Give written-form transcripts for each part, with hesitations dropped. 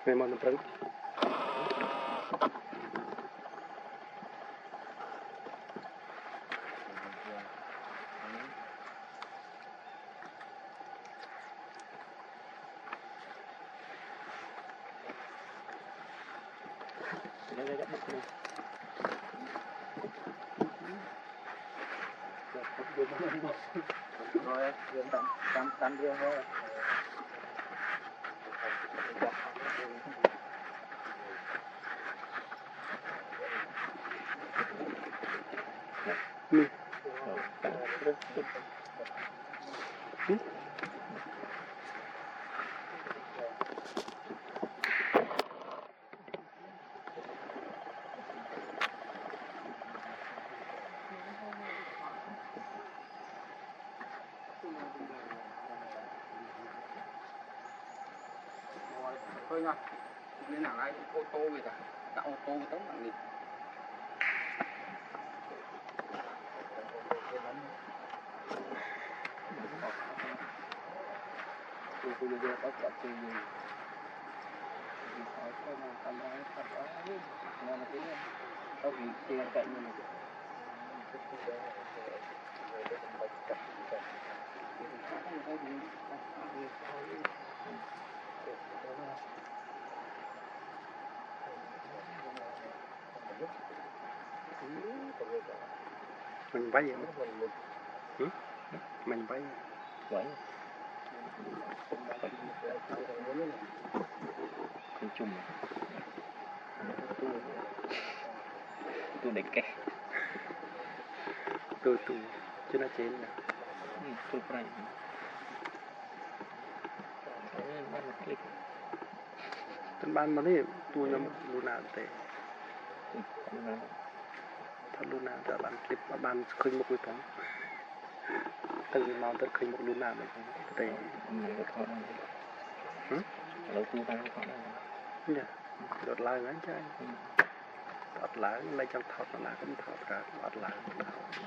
mày mòn trứng rồi tắm riêng thôi thôi nha, cái nào lại ô tô vậy ta, đã ô tô tống bạn đi. Tôi bây giờ có chặt gì, hỏi cái nào tầm đó tầm đó, nào mà cái có gì tiền cạnh như này. mình bay vậy mình bay Vậy con chung tôi để kẹt tôi chứ nó trên nè tôi phải tên ban mà đấy tôi nhầm Luna tệ thật Luna đã bán clip bán khơi một cái phóng từ màu tới khơi một Luna này tệ lâu tôi đang có nha đợt lại ngay chơi đợt lại lấy trong thọt nó là cũng thọt ra đợt lại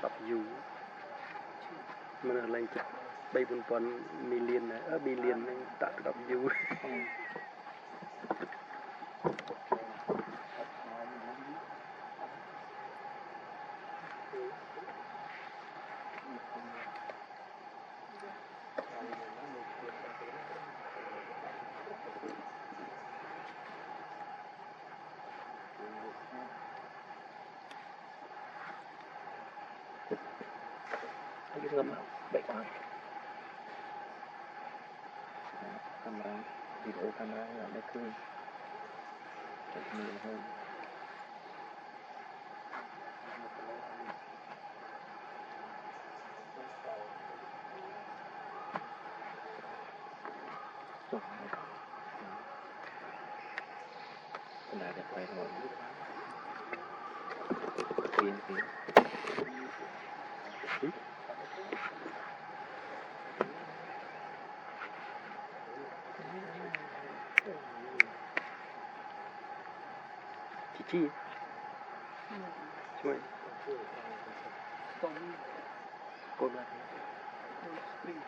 đập dù mình lên chụp bay bồn million này ở billion này tạo đập dù cái ngâm bậy quá camera video camera là nó cương chụp nhiều hơn cái này đẹp phải rồi tiền chi chui cô là mình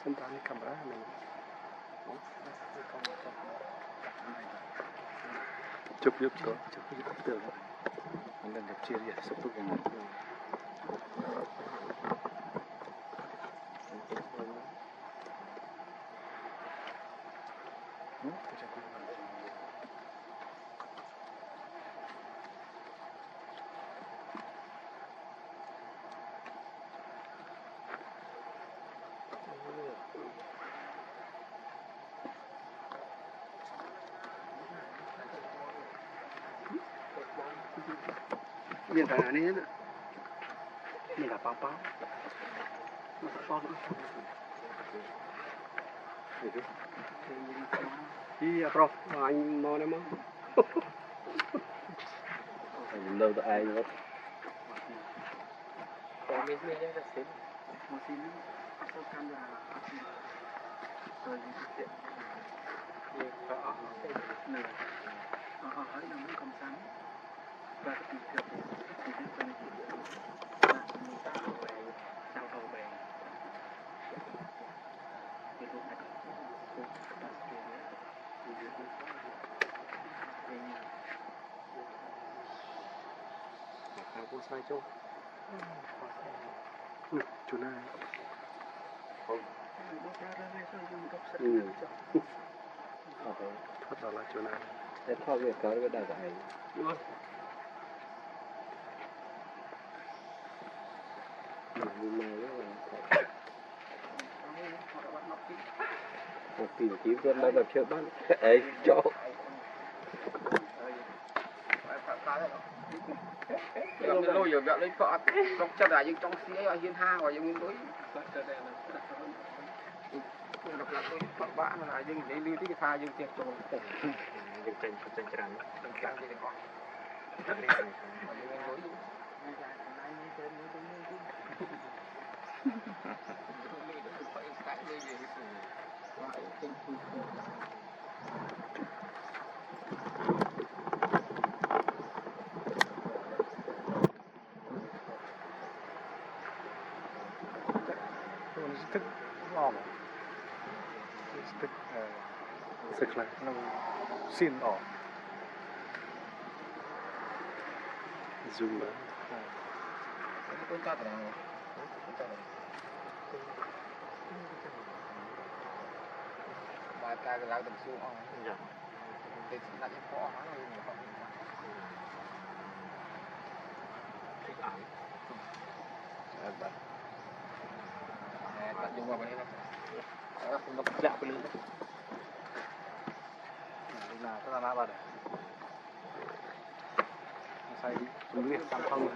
xem ta cái camera mình chụp giúp tưởng mình đang gặp chia gì sắp tới cái này viên thằng này nữa mình là bao bao đi à bro anh mò này mò lâu tụi ai nữa còn mình là xịn mà xin sao cam là rồi thì có nè hỏi là muốn cầm sắn và cái việc thì cái phần là mình ta hậu về sau hậu về cái lúc này cũng sai chung chỗ này thoát ra là chỗ này để thoát việc có cái đào đại một tìm kiếm con đã gặp chưa bắt ấy chỗ lôi giờ lấy phở trong chân là những trong xía ở hiên ha và những núi độc lập tôi phở bã là những để lưu cái tha những tiệc trộn những tranh trắng đừng làm gì để có tức ngon tức sực lại nó xin ở zoom tôi ta là ba ta cái lão tầm xuống on dạ thì là cái phỏ hóa rồi mà không thích ảo bạn dùng vào đây đó nó dạ bên lưng là tất cả ba đấy sai đi chúng biết làm không nữa